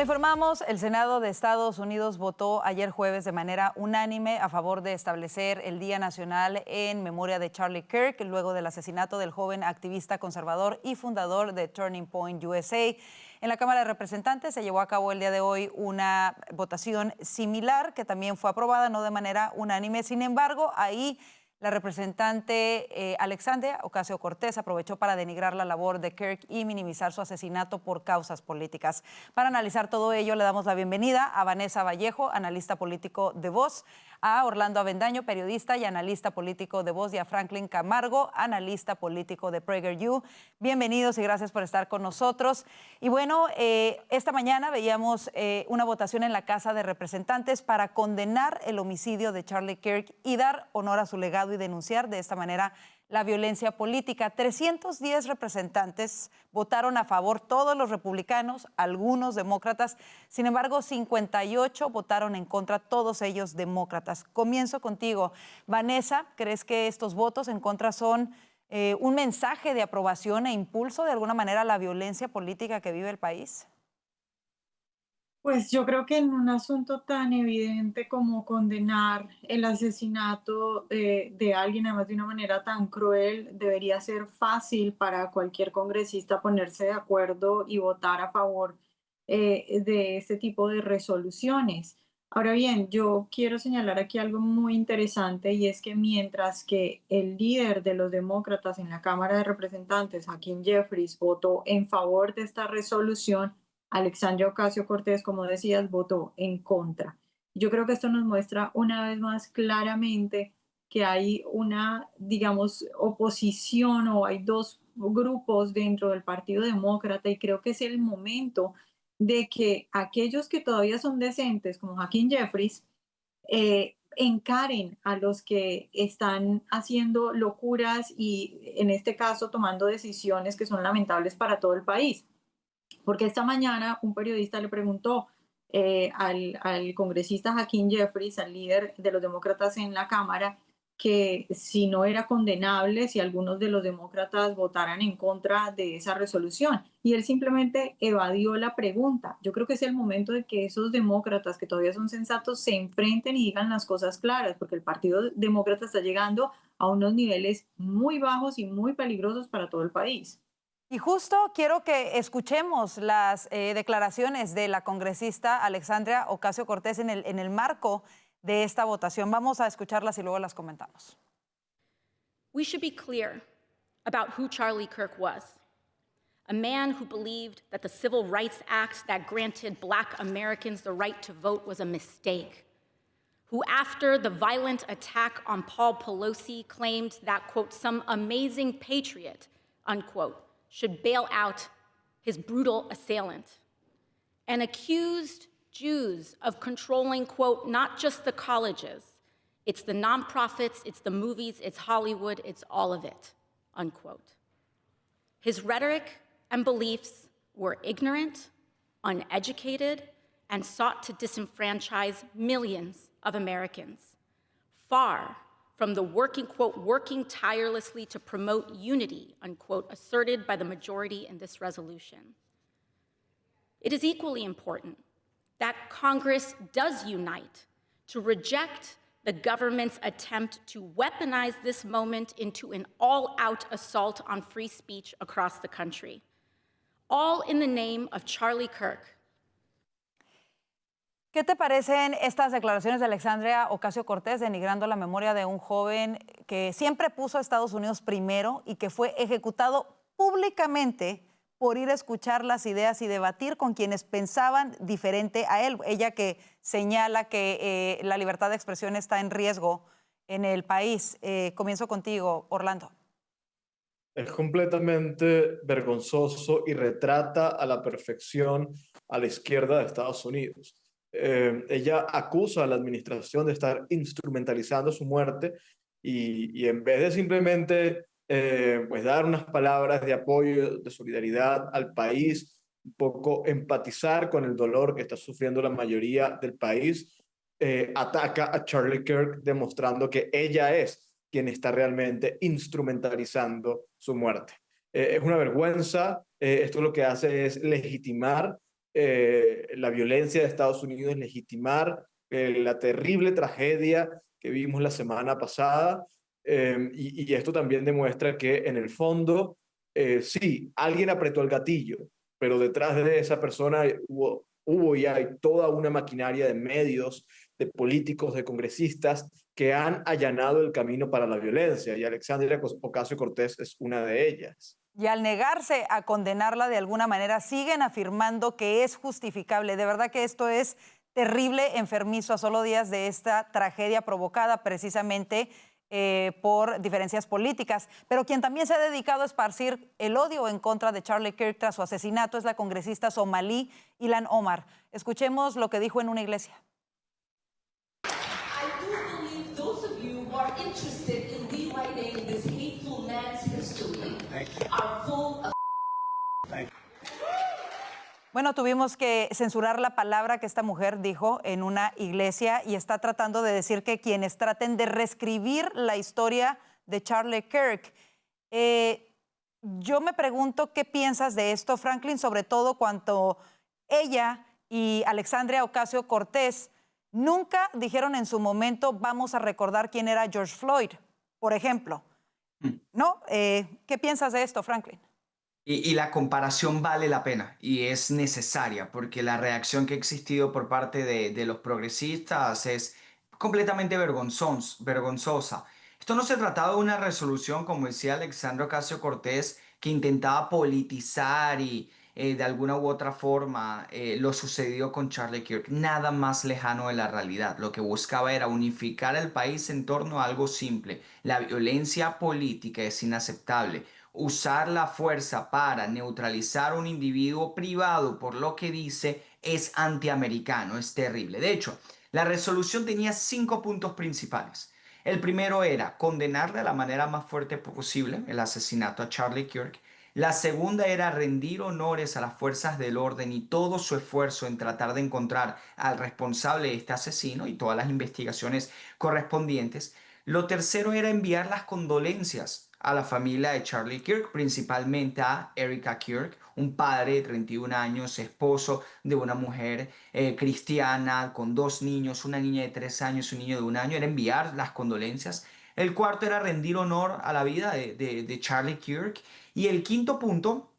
Como le informamos, el Senado de Estados Unidos votó ayer jueves de manera unánime a favor de establecer el Día Nacional en memoria de Charlie Kirk, luego del asesinato del joven activista conservador y fundador de Turning Point USA. En la Cámara de Representantes se llevó a cabo el día de hoy una votación similar que también fue aprobada, no de manera unánime. Sin embargo, ahí la representante Alexandria Ocasio-Cortez aprovechó para denigrar la labor de Kirk y minimizar su asesinato por causas políticas. Para analizar todo ello, le damos la bienvenida a Vanessa Vallejo, analista político de Voz, a Orlando Avendaño, periodista y analista político de Voz, y a Franklin Camargo, analista político de PragerU. Bienvenidos y gracias por estar con nosotros. Y bueno, esta mañana veíamos una votación en la Casa de Representantes para condenar el homicidio de Charlie Kirk y dar honor a su legado y denunciar de esta manera la violencia política. 310 representantes votaron a favor, todos los republicanos, algunos demócratas. Sin embargo, 58 votaron en contra, todos ellos demócratas. Comienzo contigo. Vanessa, ¿crees que estos votos en contra son un mensaje de aprobación e impulso de alguna manera a la violencia política que vive el país? Pues yo creo que en un asunto tan evidente como condenar el asesinato de alguien, además de una manera tan cruel, debería ser fácil para cualquier congresista ponerse de acuerdo y votar a favor de este tipo de resoluciones. Ahora bien, yo quiero señalar aquí algo muy interesante, y es que mientras que el líder de los demócratas en la Cámara de Representantes, Hakeem Jeffries, votó en favor de esta resolución, Alexandria Ocasio-Cortez, como decías, votó en contra. Yo creo que esto nos muestra una vez más claramente que hay una, digamos, oposición, o hay dos grupos dentro del Partido Demócrata, y creo que es el momento de que aquellos que todavía son decentes, como Hakeem Jeffries, encaren a los que están haciendo locuras y, en este caso, tomando decisiones que son lamentables para todo el país. Porque esta mañana un periodista le preguntó al congresista Hakeem Jeffries, al líder de los demócratas en la Cámara, que si no era condenable si algunos de los demócratas votaran en contra de esa resolución. Y él simplemente evadió la pregunta. Yo creo que es el momento de que esos demócratas que todavía son sensatos se enfrenten y digan las cosas claras, porque el Partido Demócrata está llegando a unos niveles muy bajos y muy peligrosos para todo el país. Y justo quiero que escuchemos las declaraciones de la congresista Alexandria Ocasio-Cortez en el marco de esta votación. Vamos a escucharlas y luego las comentamos. We should be clear about who Charlie Kirk was. A man who believed that the Civil Rights Act that granted Black Americans the right to vote was a mistake. Who, after the violent attack on Paul Pelosi, claimed that, quote, some amazing patriot, unquote, should bail out his brutal assailant. And accused Jews of controlling, quote, not just the colleges, it's the nonprofits, it's the movies, it's Hollywood, it's all of it, unquote. His rhetoric and beliefs were ignorant, uneducated, and sought to disenfranchise millions of Americans, far from the working, quote, working tirelessly to promote unity, unquote, asserted by the majority in this resolution. It is equally important that Congress does unite to reject the government's attempt to weaponize this moment into an all-out assault on free speech across the country, all in the name of Charlie Kirk. ¿Qué te parecen estas declaraciones de Alexandria Ocasio-Cortez denigrando la memoria de un joven que siempre puso a Estados Unidos primero y que fue ejecutado públicamente por ir a escuchar las ideas y debatir con quienes pensaban diferente a él? Ella que señala que la libertad de expresión está en riesgo en el país. Comienzo contigo, Orlando. Es completamente vergonzoso y retrata a la perfección a la izquierda de Estados Unidos. Ella acusa a la administración de estar instrumentalizando su muerte y en vez de simplemente pues dar unas palabras de apoyo, de solidaridad al país, un poco empatizar con el dolor que está sufriendo la mayoría del país, ataca a Charlie Kirk demostrando que ella es quien está realmente instrumentalizando su muerte. Es una vergüenza. Esto lo que hace es legitimar la violencia de Estados Unidos, legitimar la terrible tragedia que vimos la semana pasada. Y esto también demuestra que en el fondo, sí, alguien apretó el gatillo, pero detrás de esa persona hubo y hay toda una maquinaria de medios, de políticos, de congresistas que han allanado el camino para la violencia, y Alexandria Ocasio-Cortez es una de ellas. Y al negarse a condenarla de alguna manera, siguen afirmando que es justificable. De verdad que esto es terrible, enfermizo, a solo días de esta tragedia provocada precisamente por diferencias políticas. Pero quien también se ha dedicado a esparcir el odio en contra de Charlie Kirk tras su asesinato es la congresista somalí Ilhan Omar. Escuchemos lo que dijo en una iglesia. I do believe those of you who are interested in rewriting this hateful man's history are full of. Bueno, tuvimos que censurar la palabra que esta mujer dijo en una iglesia y está tratando de decir que quienes traten de reescribir la historia de Charlie Kirk. Yo me pregunto qué piensas de esto, Franklin, sobre todo cuando ella y Alexandria Ocasio-Cortez nunca dijeron en su momento vamos a recordar quién era George Floyd, por ejemplo. ¿No? ¿Qué piensas de esto, Franklin? Y la comparación vale la pena y es necesaria porque la reacción que ha existido por parte de los progresistas es completamente vergonzosa. Esto no se trataba de una resolución, como decía Alexandria Ocasio-Cortez, que intentaba politizar y de alguna u otra forma lo sucedido con Charlie Kirk. Nada más lejano de la realidad. Lo que buscaba era unificar el país en torno a algo simple. La violencia política es inaceptable. Usar la fuerza para neutralizar a un individuo privado por lo que dice es antiamericano, es terrible. De hecho, la resolución tenía 5 puntos principales. El primero era condenar de la manera más fuerte posible el asesinato a Charlie Kirk. La segunda era rendir honores a las fuerzas del orden y todo su esfuerzo en tratar de encontrar al responsable de este asesino y todas las investigaciones correspondientes. Lo tercero era enviar las condolencias a la familia de Charlie Kirk, principalmente a Erika Kirk, un padre de 31 años, esposo de una mujer cristiana con 2 niños, una niña de 3 años y un niño de 1 año, era enviar las condolencias. El cuarto era rendir honor a la vida de Charlie Kirk. Y el quinto punto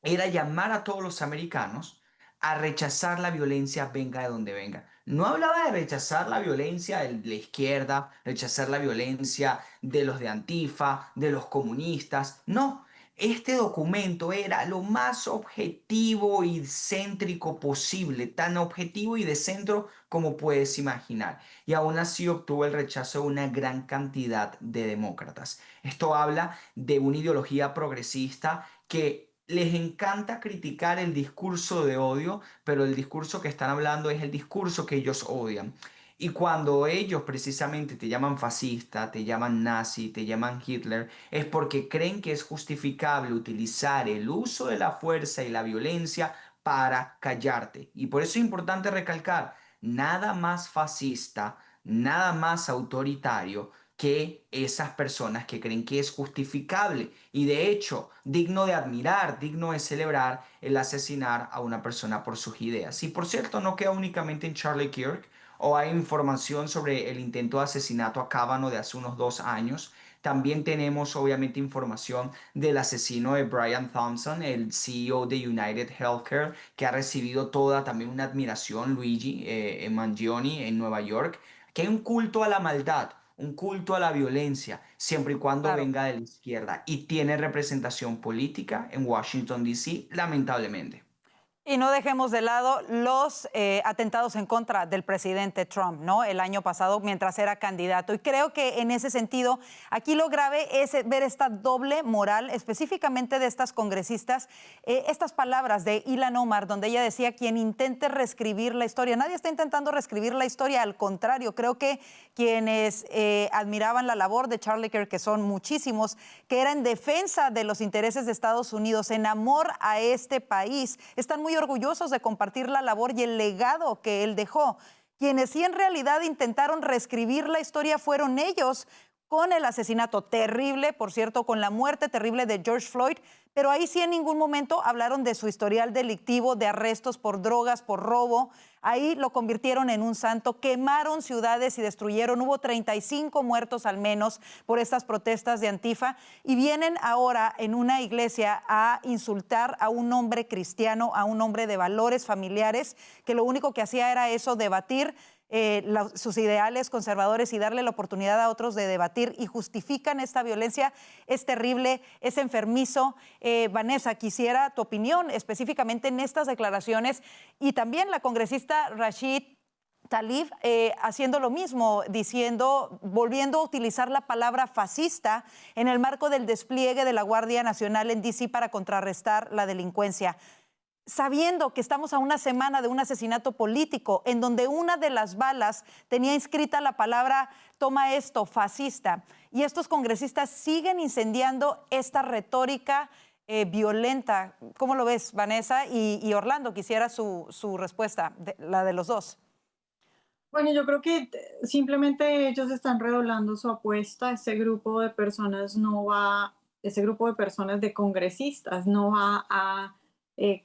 era llamar a todos los americanos a rechazar la violencia venga de donde venga. No hablaba de rechazar la violencia de la izquierda, rechazar la violencia de los de Antifa, de los comunistas. No, este documento era lo más objetivo y céntrico posible, tan objetivo y de centro como puedes imaginar. Y aún así obtuvo el rechazo de una gran cantidad de demócratas. Esto habla de una ideología progresista que les encanta criticar el discurso de odio, pero el discurso que están hablando es el discurso que ellos odian. Y cuando ellos precisamente te llaman fascista, te llaman nazi, te llaman Hitler, es porque creen que es justificable utilizar el uso de la fuerza y la violencia para callarte. Y por eso es importante recalcar, nada más fascista, nada más autoritario que esas personas que creen que es justificable y de hecho digno de admirar, digno de celebrar el asesinar a una persona por sus ideas. Y por cierto, no queda únicamente en Charlie Kirk, o hay información sobre el intento de asesinato a Kavanaugh de hace unos 2 años. También tenemos obviamente información del asesino de Brian Thompson, el CEO de United Healthcare, que ha recibido toda también una admiración, Luigi Mangione en Nueva York, que hay un culto a la maldad, un culto a la violencia, siempre y cuando venga de la izquierda y tiene representación política en Washington, D.C., lamentablemente. Y no dejemos de lado los atentados en contra del presidente Trump, ¿no? El año pasado, mientras era candidato. Y creo que en ese sentido, aquí lo grave es ver esta doble moral, específicamente de estas congresistas, estas palabras de Ilhan Omar, donde ella decía, quien intente reescribir la historia. Nadie está intentando reescribir la historia, al contrario. Creo que quienes admiraban la labor de Charlie Kirk, que son muchísimos, que era en defensa de los intereses de Estados Unidos, en amor a este país, están muy orgullosos de compartir la labor y el legado que él dejó. Quienes sí en realidad intentaron reescribir la historia fueron ellos, con el asesinato terrible, por cierto, con la muerte terrible de George Floyd, pero ahí sí en ningún momento hablaron de su historial delictivo, de arrestos por drogas, por robo. Ahí lo convirtieron en un santo, quemaron ciudades y destruyeron. Hubo 35 muertos al menos por estas protestas de Antifa y vienen ahora en una iglesia a insultar a un hombre cristiano, a un hombre de valores familiares, que lo único que hacía era eso, debatir sus ideales conservadores y darle la oportunidad a otros de debatir, y justifican esta violencia. Es terrible, es enfermizo. Vanessa, quisiera tu opinión específicamente en estas declaraciones, y también la congresista Rashid Tlaib haciendo lo mismo, volviendo a utilizar la palabra fascista en el marco del despliegue de la Guardia Nacional en D.C. para contrarrestar la delincuencia, sabiendo que estamos a una semana de un asesinato político en donde una de las balas tenía inscrita la palabra, toma esto, fascista. Y estos congresistas siguen incendiando esta retórica violenta. ¿Cómo lo ves, Vanessa? Y Orlando, quisiera su respuesta, la de los dos. Bueno, yo creo que simplemente ellos están redoblando su apuesta. Ese grupo de personas ese grupo de personas, de congresistas, no va a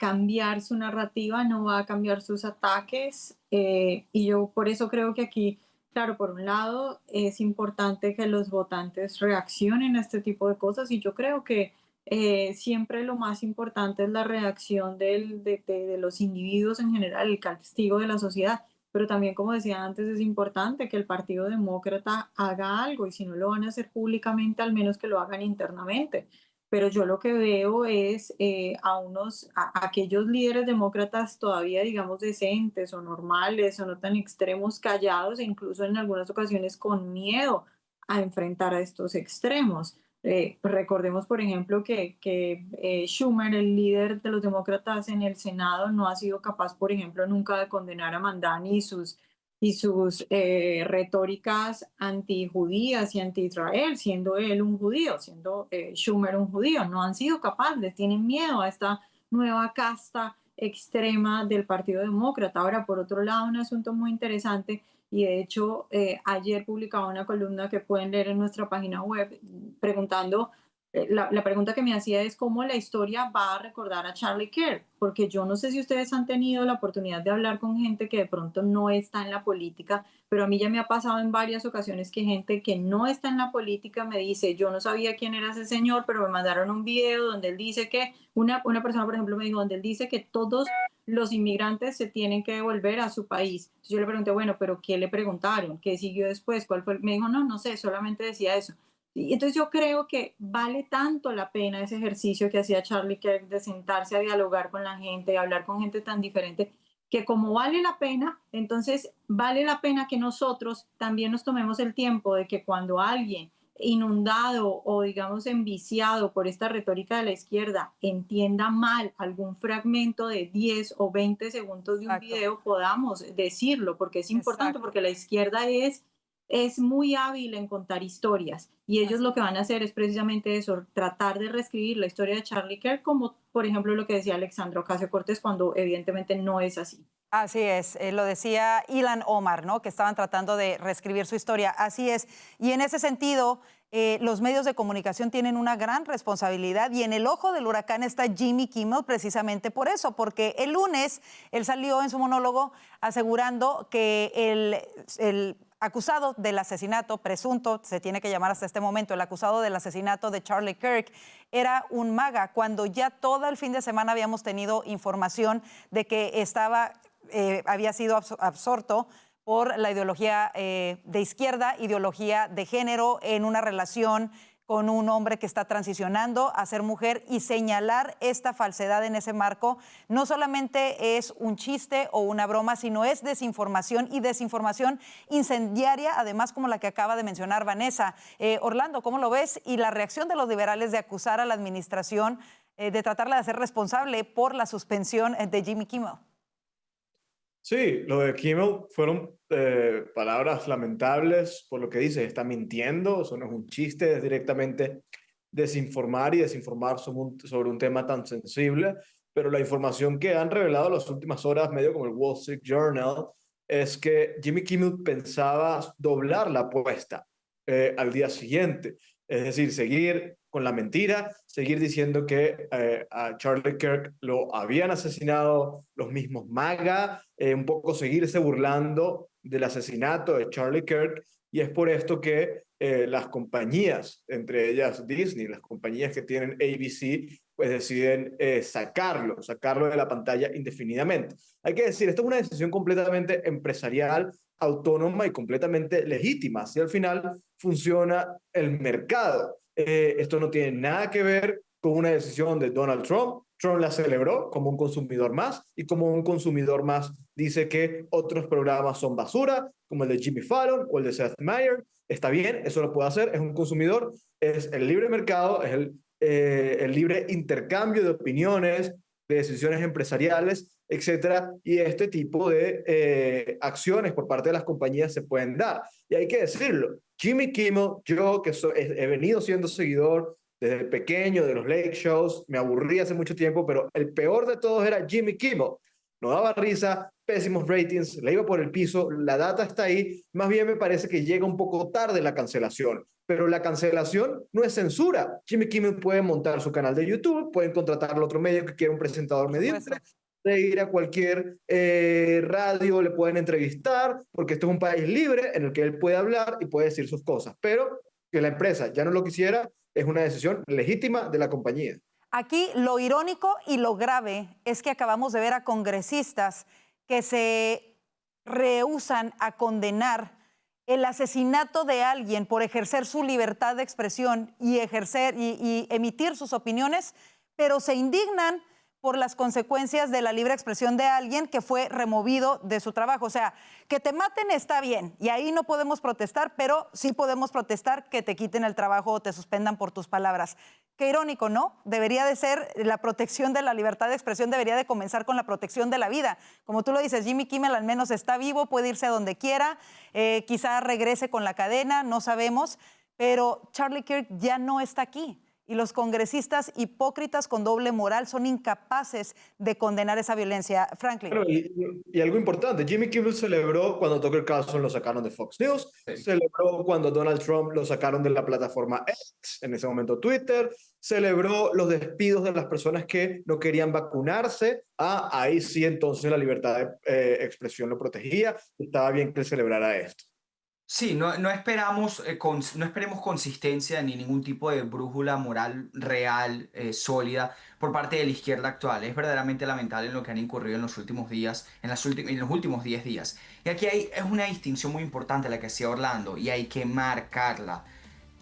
cambiar su narrativa, no va a cambiar sus ataques. Y yo por eso creo que aquí, claro, por un lado es importante que los votantes reaccionen a este tipo de cosas, y yo creo que siempre lo más importante es la reacción de los individuos en general, el castigo de la sociedad. Pero también, como decía antes, es importante que el Partido Demócrata haga algo, y si no lo van a hacer públicamente, al menos que lo hagan internamente. Pero yo lo que veo es a aquellos líderes demócratas todavía, digamos, decentes o normales o no tan extremos, callados, e incluso en algunas ocasiones con miedo a enfrentar a estos extremos. Pues recordemos, por ejemplo, que Schumer, el líder de los demócratas en el Senado, no ha sido capaz, por ejemplo, nunca de condenar a Mandani y sus retóricas antijudías y anti-Israel, siendo él un judío, siendo Schumer un judío. No han sido capaces, tienen miedo a esta nueva casta extrema del Partido Demócrata. Ahora, por otro lado, un asunto muy interesante, y de hecho ayer publicaba una columna que pueden leer en nuestra página web, preguntando, la pregunta que me hacía es cómo la historia va a recordar a Charlie Kirk, porque yo no sé si ustedes han tenido la oportunidad de hablar con gente que de pronto no está en la política, pero a mí ya me ha pasado en varias ocasiones que gente que no está en la política me dice, yo no sabía quién era ese señor, pero me mandaron un video donde él dice que, una persona, por ejemplo, me dijo, donde él dice que todos los inmigrantes se tienen que devolver a su país. Entonces yo le pregunté, bueno, pero ¿qué le preguntaron? ¿Qué siguió después? ¿Cuál fue? Me dijo, no sé, solamente decía eso. Y entonces yo creo que vale tanto la pena ese ejercicio que hacía Charlie Kirk de sentarse a dialogar con la gente, de hablar con gente tan diferente, que como vale la pena, entonces vale la pena que nosotros también nos tomemos el tiempo de que cuando alguien inundado o digamos enviciado por esta retórica de la izquierda entienda mal algún fragmento de 10 o 20 segundos de un video, podamos decirlo, porque es importante. Exacto. Porque la izquierda es muy hábil en contar historias, y ellos lo que van a hacer es precisamente eso, tratar de reescribir la historia de Charlie Kirk, como por ejemplo lo que decía Alexandra Ocasio-Cortez, cuando evidentemente no es así. Así es, lo decía Ilhan Omar, ¿no? Que estaban tratando de reescribir su historia. Así es, y en ese sentido, los medios de comunicación tienen una gran responsabilidad, y en el ojo del huracán está Jimmy Kimmel precisamente por eso, porque el lunes él salió en su monólogo asegurando que el acusado del asesinato, presunto, se tiene que llamar hasta este momento, el acusado del asesinato de Charlie Kirk, era un MAGA, cuando ya todo el fin de semana habíamos tenido información de que había sido absorto por la ideología de izquierda, ideología de género, en una relación con un hombre que está transicionando a ser mujer, y señalar esta falsedad en ese marco no solamente es un chiste o una broma, sino es desinformación, y desinformación incendiaria, además, como la que acaba de mencionar Vanessa. Orlando, ¿cómo lo ves? Y la reacción de los liberales de acusar a la administración de tratarla de hacer responsable por la suspensión de Jimmy Kimmel. Sí, lo de Kimmel fueron palabras lamentables por lo que dice, está mintiendo, eso no es un chiste, es directamente desinformar y desinformar sobre un tema tan sensible, pero la información que han revelado en las últimas horas, medio como el Wall Street Journal, es que Jimmy Kimmel pensaba doblar la apuesta al día siguiente, es decir, seguir con la mentira, seguir diciendo que a Charlie Kirk lo habían asesinado los mismos MAGA, un poco seguirse burlando del asesinato de Charlie Kirk, y es por esto que las compañías, entre ellas Disney, las compañías que tienen ABC, pues deciden sacarlo de la pantalla indefinidamente. Hay que decir, esto es una decisión completamente empresarial, autónoma y completamente legítima. Si al final funciona el mercado. Esto no tiene nada que ver con una decisión de Donald Trump. Trump la celebró como un consumidor más, y como un consumidor más dice que otros programas son basura, como el de Jimmy Fallon o el de Seth Meyers. Está bien, eso lo puede hacer, es un consumidor, es el libre mercado, es el libre intercambio de opiniones, de decisiones empresariales, etcétera, y este tipo de acciones por parte de las compañías se pueden dar. Y hay que decirlo, Jimmy Kimmel, yo que he venido siendo seguidor desde pequeño de los late shows, me aburrí hace mucho tiempo, pero el peor de todos era Jimmy Kimmel. No daba risa, pésimos ratings, le iba por el piso, la data está ahí. Más bien me parece que llega un poco tarde la cancelación, pero la cancelación no es censura. Jimmy Kimmel puede montar su canal de YouTube, pueden contratar al otro medio que quiera un presentador mediocre, de ir a cualquier radio, le pueden entrevistar, porque esto es un país libre en el que él puede hablar y puede decir sus cosas, pero que la empresa ya no lo quisiera es una decisión legítima de la compañía. Aquí lo irónico y lo grave es que acabamos de ver a congresistas que se rehúsan a condenar el asesinato de alguien por ejercer su libertad de expresión y emitir sus opiniones, pero se indignan por las consecuencias de la libre expresión de alguien que fue removido de su trabajo. O sea, que te maten está bien, y ahí no podemos protestar, pero sí podemos protestar que te quiten el trabajo o te suspendan por tus palabras. Qué irónico, ¿no? Debería de ser la protección de la libertad de expresión, debería de comenzar con la protección de la vida. Como tú lo dices, Jimmy Kimmel al menos está vivo, puede irse a donde quiera, quizá regrese con la cadena, no sabemos, pero Charlie Kirk ya no está aquí. Y los congresistas hipócritas con doble moral son incapaces de condenar esa violencia. Franklin. Bueno, y algo importante, Jimmy Kimmel celebró cuando Tucker Carlson lo sacaron de Fox News, celebró cuando Donald Trump lo sacaron de la plataforma X, en ese momento Twitter, celebró los despidos de las personas que no querían vacunarse. Ahí sí entonces la libertad de expresión lo protegía, estaba bien que él celebrara esto. Sí, no esperemos consistencia ni ningún tipo de brújula moral real, sólida, por parte de la izquierda actual. Es verdaderamente lamentable en lo que han incurrido en los últimos días, en los últimos 10 días. Y aquí es una distinción muy importante la que hacía Orlando, y hay que marcarla.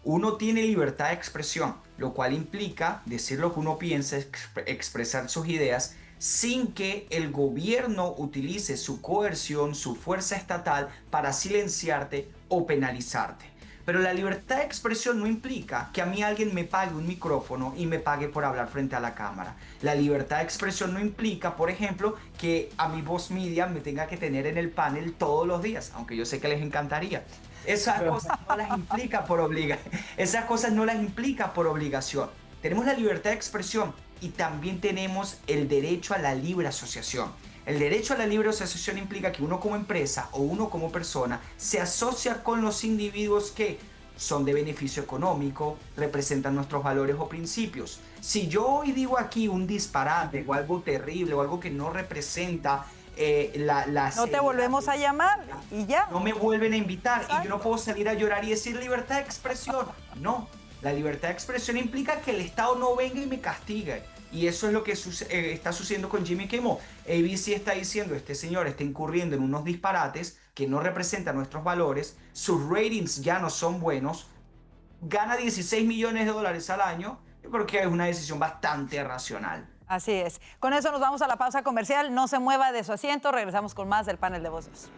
Uno tiene libertad de expresión, lo cual implica decir lo que uno piensa, expresar sus ideas, sin que el gobierno utilice su coerción, su fuerza estatal para silenciarte o penalizarte. Pero la libertad de expresión no implica que a mí alguien me pague un micrófono y me pague por hablar frente a la cámara. La libertad de expresión no implica, por ejemplo, que a mi Voz Media me tenga que tener en el panel todos los días, aunque yo sé que les encantaría. Esas cosas no las implica por obligación. Tenemos la libertad de expresión y también tenemos el derecho a la libre asociación. El derecho a la libre asociación implica que uno como empresa o uno como persona se asocia con los individuos que son de beneficio económico, representan nuestros valores o principios. Si yo hoy digo aquí un disparate o algo terrible o algo que no representa no te volvemos a llamar y ya. No me vuelven a invitar. Exacto. Y yo no puedo salir a llorar y decir libertad de expresión. No. La libertad de expresión implica que el Estado no venga y me castigue. Y eso es lo que está sucediendo con Jimmy Kimmel. ABC está diciendo, este señor está incurriendo en unos disparates que no representan nuestros valores, sus ratings ya no son buenos, gana $16 millones al año. Yo creo que es una decisión bastante racional. Así es. Con eso nos vamos a la pausa comercial. No se mueva de su asiento. Regresamos con más del panel de voces.